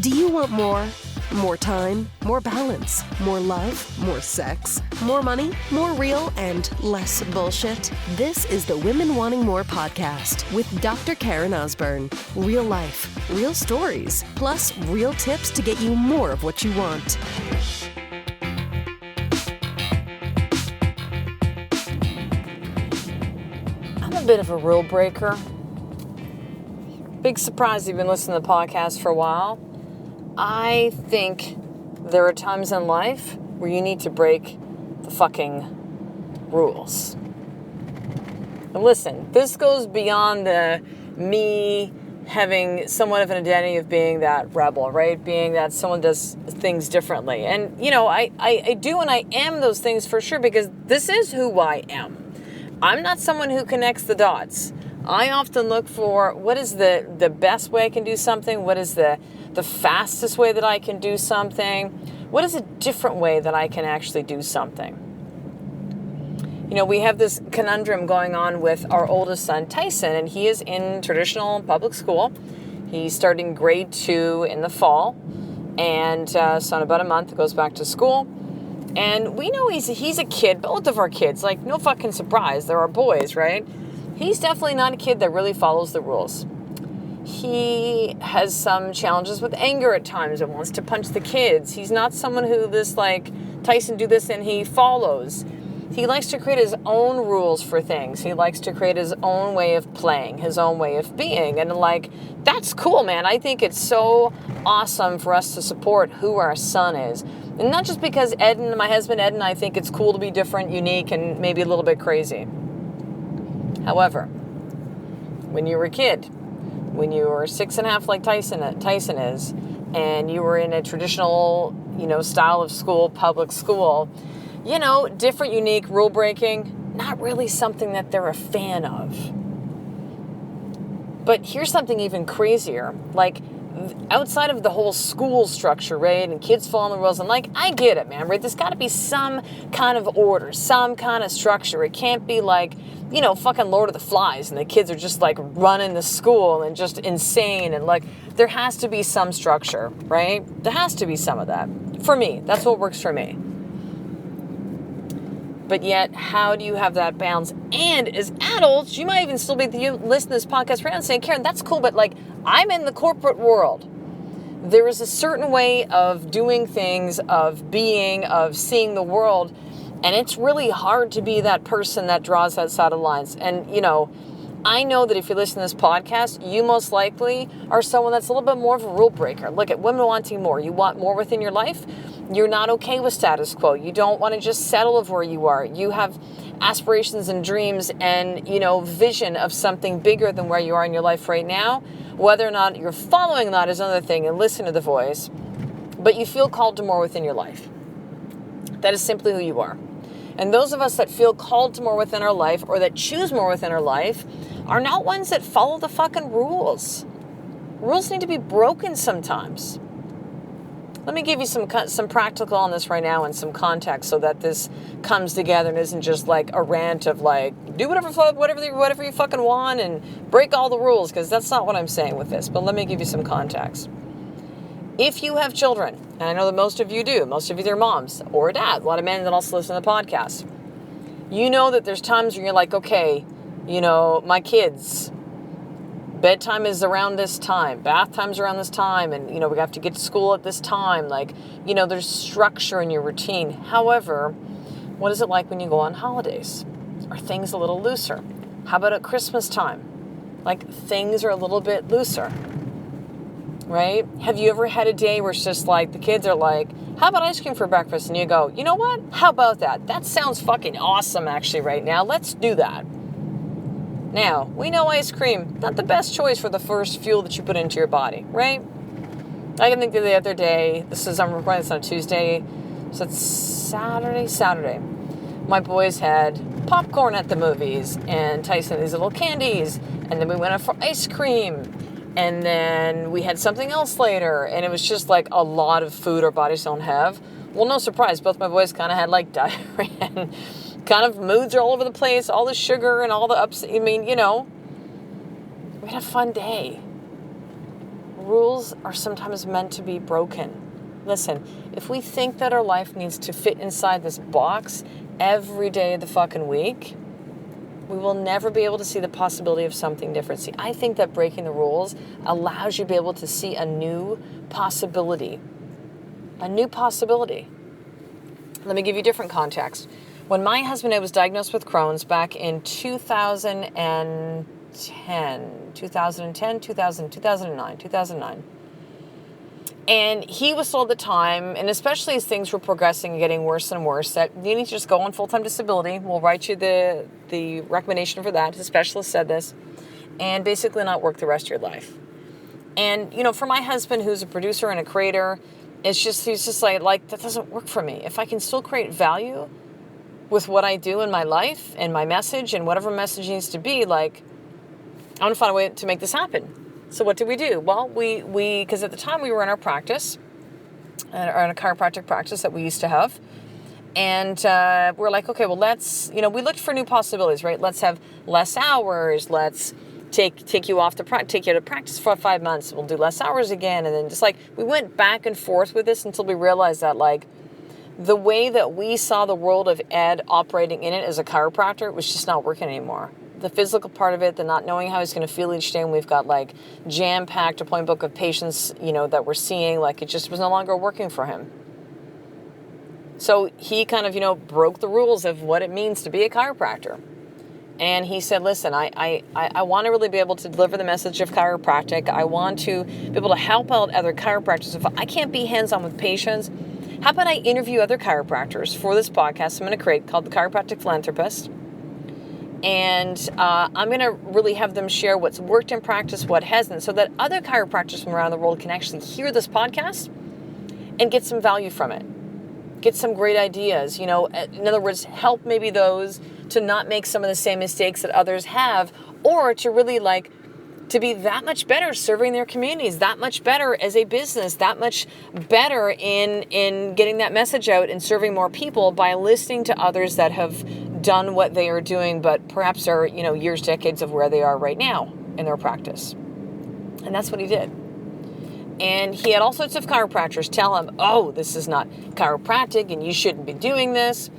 Do you want more? More time, more balance, more love, more sex, more money, more real, and less bullshit? This is the Women Wanting More podcast with Dr. Karen Osborne. Real life, real stories, plus real tips to get you more of what you want. I'm a bit of a rule breaker. Big surprise you've been listening to the podcast for a while. I think there are times in life where you need to break the fucking rules. And listen, this goes beyond me having somewhat of an identity of being that rebel, right? Being that someone does things differently. And, you know, I do and I am those things for sure because this is who I am. I'm not someone who connects the dots. I often look for what is the best way I can do something, what is the fastest way that I can do something, what is a different way that I can actually do something. You know, we have this conundrum going on with our oldest son, Tyson, and he is in traditional public school. He's starting grade 2 in the fall, and so in about a month, goes back to school. And we know he's a kid, both of our kids, like no fucking surprise, they're our boys, right? He's definitely not a kid that really follows the rules. He has some challenges with anger at times and wants to punch the kids. He's not someone who Tyson do this and he follows. He likes to create his own rules for things. He likes to create his own way of playing, his own way of being. And that's cool, man. I think it's so awesome for us to support who our son is. And not just because my husband Ed and I think it's cool to be different, unique, and maybe a little bit crazy. However, when you were a kid, when you were 6.5 like Tyson is, and you were in a traditional, style of school, public school, different, unique, rule breaking, not really something that they're a fan of. But here's something even crazier, outside of the whole school structure, right, and kids following the rules, and I get it, man, right, there's got to be some kind of order, some kind of structure. It can't be fucking Lord of the Flies, and the kids are just running the school and just insane, and there has to be some structure, right? There has to be some of that. For me, that's what works for me. But yet, how do you have that balance? And as adults, you might even still be listening to this podcast right now and saying, Karen, that's cool, but I'm in the corporate world. There is a certain way of doing things, of being, of seeing the world, and it's really hard to be that person that draws that side of lines. And, I know that if you listen to this podcast, you most likely are someone that's a little bit more of a rule breaker. Look at women wanting more. You want more within your life. You're not okay with status quo. You don't want to just settle of where you are. You have aspirations and dreams and, vision of something bigger than where you are in your life right now. Whether or not you're following that is another thing, and listen to the voice. But you feel called to more within your life. That is simply who you are. And those of us that feel called to more within our life or that choose more within our life are not ones that follow the fucking rules. Rules need to be broken sometimes. Let me give you some practical on this right now and some context so that this comes together and isn't just a rant of do whatever you fucking want and break all the rules, because that's not what I'm saying with this. But let me give you some context. If you have children, and I know that most of you do, most of you are moms or dad, a lot of men that also listen to the podcast, you know that there's times when you're okay, my kids, bedtime is around this time, bath time's around this time, and, we have to get to school at this time. There's structure in your routine. However, what is it like when you go on holidays? Are things a little looser? How about at Christmas time? Things are a little bit looser. Right? Have you ever had a day where it's just the kids are how about ice cream for breakfast? And you go, you know what? How about that? That sounds fucking awesome actually right now. Let's do that. Now, we know ice cream, not the best choice for the first fuel that you put into your body, right? I can think of the other day, I'm recording this on Tuesday, so it's Saturday. My boys had popcorn at the movies, and Tyson had these little candies, and then we went out for ice cream. And then we had something else later, and it was just a lot of food our bodies don't have. Well, no surprise, both my boys kind of had diarrhea and kind of moods are all over the place, all the sugar and all the ups. I mean, we had a fun day. rules are sometimes meant to be broken. Listen, if we think that our life needs to fit inside this box every day of the fucking week, we will never be able to see the possibility of something different. See, I think that breaking the rules allows you to be able to see a new possibility. A new possibility. Let me give you different context. When my husband was diagnosed with Crohn's back in 2009, and he was told at the time, and especially as things were progressing and getting worse and worse, that you need to just go on full-time disability. We'll write you the recommendation for that. The specialist said this. And basically not work the rest of your life. And, for my husband, who's a producer and a creator, he's just like, that doesn't work for me. If I can still create value with what I do in my life and my message and whatever message needs to be, like, I want to find a way to make this happen. So what did we do? Well, we because at the time we were in our practice, or in a chiropractic practice that we used to have. And we're like, okay, well, let's, we looked for new possibilities, right? Let's have less hours. Let's take you to practice for 5 months. We'll do less hours again. And then just like, we went back and forth with this until we realized that like the way that we saw the world of Ed operating in it as a chiropractor was just not working anymore. The physical part of it, the not knowing how he's going to feel each day, and we've got like jam-packed appointment book of patients, that we're seeing, like it just was no longer working for him. So he kind of, broke the rules of what it means to be a chiropractor. And he said, listen, I want to really be able to deliver the message of chiropractic. I want to be able to help out other chiropractors. If I can't be hands-on with patients, how about I interview other chiropractors for this podcast I'm going to create called The Chiropractic Philanthropist? And I'm going to really have them share what's worked in practice, what hasn't, so that other chiropractors from around the world can actually hear this podcast and get some value from it. Get some great ideas, in other words, help maybe those to not make some of the same mistakes that others have, or to really to be that much better serving their communities, that much better as a business, that much better in getting that message out and serving more people by listening to others that have done what they are doing, but perhaps are, years, decades of where they are right now in their practice. And that's what he did. And he had all sorts of chiropractors tell him, oh, this is not chiropractic and you shouldn't be doing this.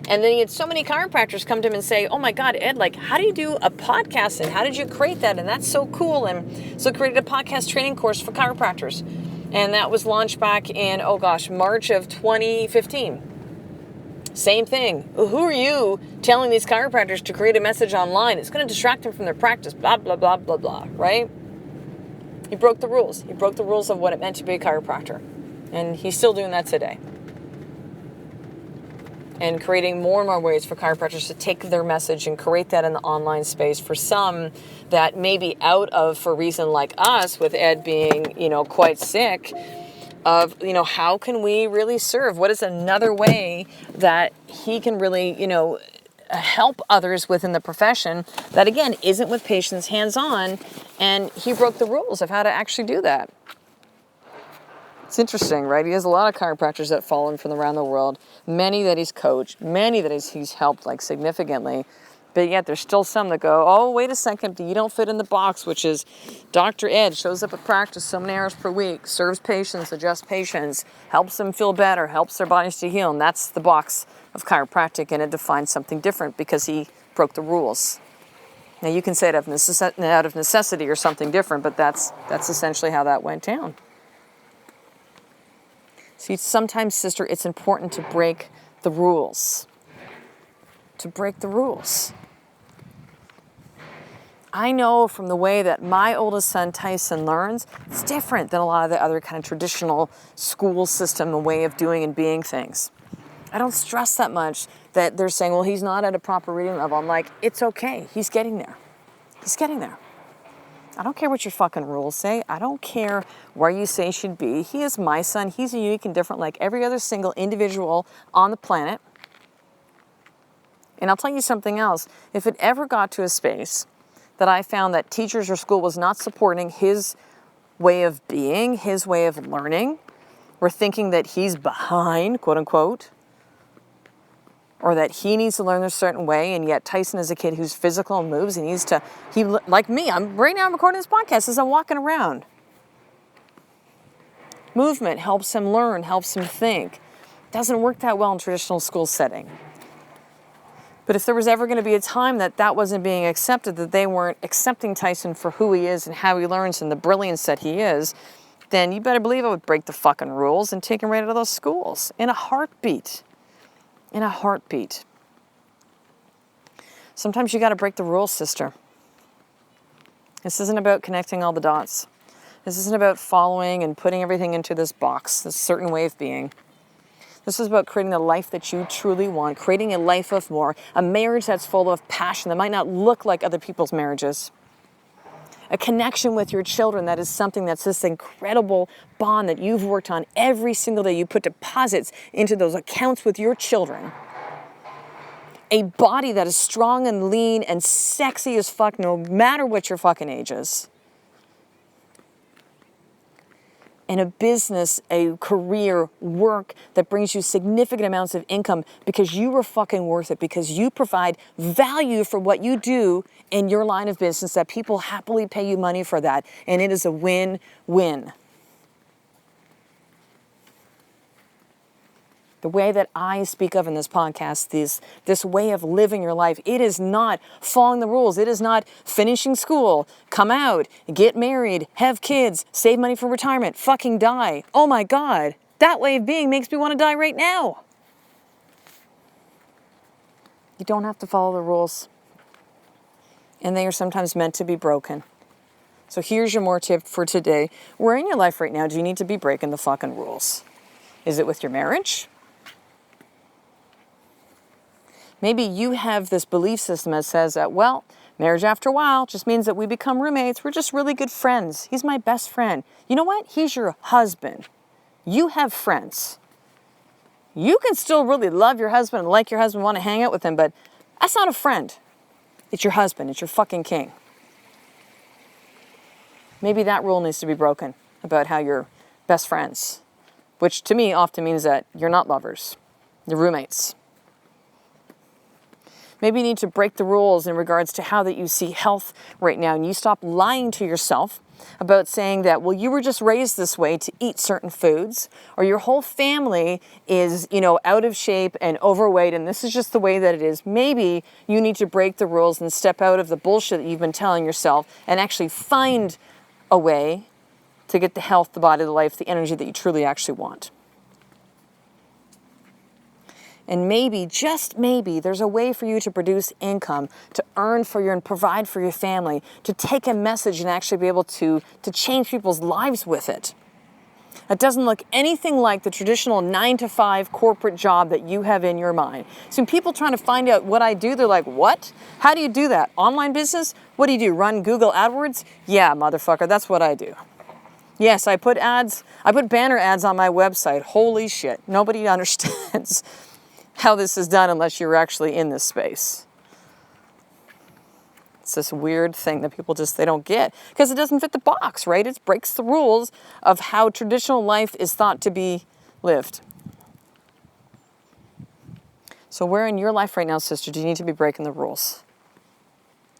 And then he had so many chiropractors come to him and say, oh my God, Ed, how do you do a podcast and how did you create that? And that's so cool. And so created a podcast training course for chiropractors. And that was launched back in, March of 2015. Same thing. Who are you telling these chiropractors to create a message online? It's going to distract them from their practice, blah, blah, blah, blah, blah, right? He broke the rules. He broke the rules of what it meant to be a chiropractor. And he's still doing that today. And creating more and more ways for chiropractors to take their message and create that in the online space for some that may be out of, for a reason like us, with Ed being, quite sick, of, how can we really serve? What is another way that he can really, help others within the profession that, again, isn't with patients hands-on, and he broke the rules of how to actually do that. It's interesting, right? He has a lot of chiropractors that follow him from around the world, many that he's coached, many that he's helped significantly, but yet there's still some that go, oh, wait a second, you don't fit in the box, which is Dr. Ed shows up at practice so many hours per week, serves patients, adjusts patients, helps them feel better, helps their bodies to heal, and that's the box of chiropractic, and it defines something different because he broke the rules. Now you can say it out of necessity or something different, but that's essentially how that went down. See, sometimes, sister, it's important to break the rules. To break the rules. I know from the way that my oldest son, Tyson, learns, it's different than a lot of the other kind of traditional school system and way of doing and being things. I don't stress that much that they're saying, well, he's not at a proper reading level. I'm like, it's okay. He's getting there. He's getting there. I don't care what your fucking rules say. I don't care where you say he should be. He is my son. He's unique and different like every other single individual on the planet. And I'll tell you something else. If it ever got to a space that I found that teachers or school was not supporting his way of being, his way of learning, or thinking that he's behind, quote unquote, or that he needs to learn a certain way, and yet Tyson is a kid who's physical and moves, and like me, right now I'm recording this podcast as I'm walking around. Movement helps him learn, helps him think. Doesn't work that well in traditional school setting. But if there was ever going to be a time that that wasn't being accepted, that they weren't accepting Tyson for who he is and how he learns and the brilliance that he is, then you better believe I would break the fucking rules and take him right out of those schools in a heartbeat. In a heartbeat. Sometimes you got to break the rules, sister. This isn't about connecting all the dots. This isn't about following and putting everything into this box, this certain way of being. This is about creating the life that you truly want, creating a life of more, a marriage that's full of passion that might not look like other people's marriages. A connection with your children that is something that's this incredible bond that you've worked on every single day. You put deposits into those accounts with your children. A body that is strong and lean and sexy as fuck no matter what your fucking age is. And a business, a career, work that brings you significant amounts of income because you are fucking worth it, because you provide value for what you do in your line of business, that people happily pay you money for that. And it is a win-win. The way that I speak of in this podcast, this way of living your life, it is not following the rules. It is not finishing school, come out, get married, have kids, save money for retirement, fucking die. Oh my God, that way of being makes me want to die right now. You don't have to follow the rules. And they are sometimes meant to be broken. So here's your more tip for today. Where in your life right now do you need to be breaking the fucking rules? Is it with your marriage? Maybe you have this belief system that says that, well, marriage after a while just means that we become roommates. We're just really good friends. He's my best friend. You know what? He's your husband. You have friends. You can still really love your husband and like your husband, want to hang out with him, but that's not a friend. It's your husband. It's your fucking king. Maybe that rule needs to be broken about how you're best friends, which to me often means that you're not lovers. You're roommates. Maybe you need to break the rules in regards to how that you see health right now, and you stop lying to yourself about saying that, well, you were just raised this way to eat certain foods, or your whole family is, out of shape and overweight, and this is just the way that it is. Maybe you need to break the rules and step out of the bullshit that you've been telling yourself and actually find a way to get the health, the body, the life, the energy that you truly actually want. And maybe, just maybe, there's a way for you to produce income, to earn for you and provide for your family, to take a message and actually be able to change people's lives with it. It doesn't look anything like the traditional 9-to-5 corporate job that you have in your mind. So when people trying to find out what I do, they're like, what? How do you do that? Online business? What do you do? Run Google AdWords? Yeah, motherfucker, that's what I do. Yes, I put banner ads on my website. Holy shit. Nobody understands how this is done unless you're actually in this space. It's this weird thing that people they don't get because it doesn't fit the box, right? It breaks the rules of how traditional life is thought to be lived. So where in your life right now, sister, do you need to be breaking the rules?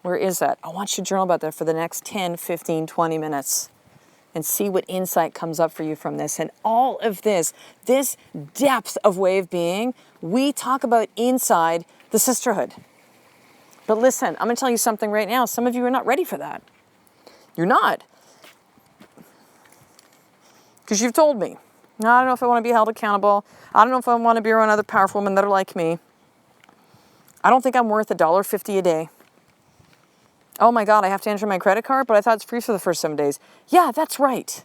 Where is that? I want you to journal about that for the next 10, 15, 20 minutes. And see what insight comes up for you from this. And all of this depth of way of being, we talk about inside the sisterhood. But listen, I'm going to tell you something right now. Some of you are not ready for that. You're not. Because you've told me, I don't know if I want to be held accountable. I don't know if I want to be around other powerful women that are like me. I don't think I'm worth $1.50 a day. Oh my God, I have to enter my credit card, but I thought it's free for the first 7 days. Yeah, that's right.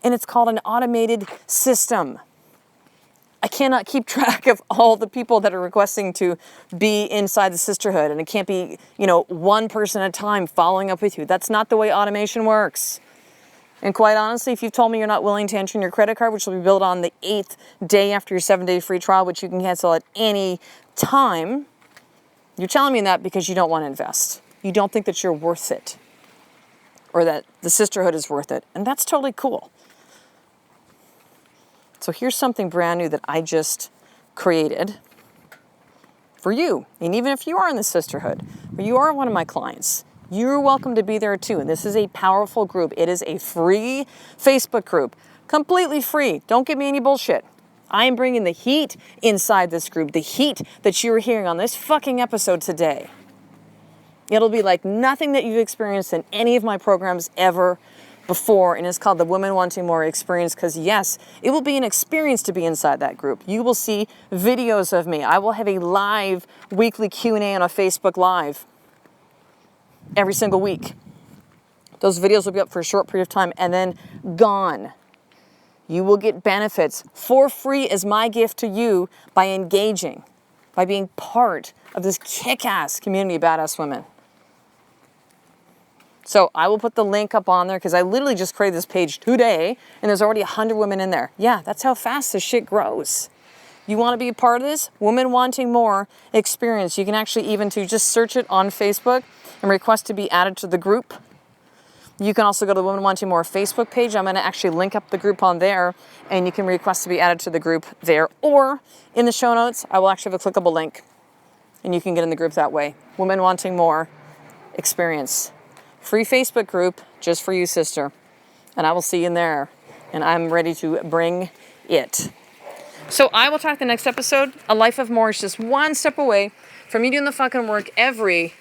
And it's called an automated system. I cannot keep track of all the people that are requesting to be inside the sisterhood, and it can't be, one person at a time following up with you. That's not the way automation works. And quite honestly, if you've told me you're not willing to enter in your credit card, which will be billed on the 8th day after your 7-day free trial, which you can cancel at any time, you're telling me that because you don't want to invest. You don't think that you're worth it, or that the sisterhood is worth it. And that's totally cool. So here's something brand new that I just created for you. And even if you are in the sisterhood, or you are one of my clients, you're welcome to be there too. And this is a powerful group. It is a free Facebook group Completely free. Don't give me any bullshit. I am bringing the heat inside this group, the heat that you're hearing on this fucking episode today. It'll be like nothing that you've experienced in any of my programs ever before, and it's called the Women Wanting More Experience because, yes, it will be an experience to be inside that group. You will see videos of me. I will have a live weekly Q&A on a Facebook Live every single week. Those videos will be up for a short period of time and then gone. You will get benefits for free as my gift to you by engaging, by being part of this kick-ass community of badass women. So I will put the link up on there because I literally just created this page today and there's already 100 women in there. Yeah, that's how fast this shit grows. You want to be a part of this? Women Wanting More Experience. You can actually even just search it on Facebook and request to be added to the group. You can also go to the Women Wanting More Facebook page. I'm going to actually link up the group on there and you can request to be added to the group there. Or in the show notes, I will actually have a clickable link and you can get in the group that way. Women Wanting More Experience. Free Facebook group just for you, sister. And I will see you in there. And I'm ready to bring it. So I will talk the next episode. A life of more is just one step away from you doing the fucking work every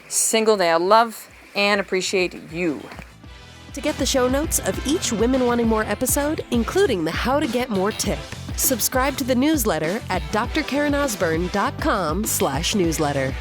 single day. I love and appreciate you. To get the show notes of each Women Wanting More episode, including the How to Get More tip, subscribe to the newsletter at drkarenosburn.com/newsletter.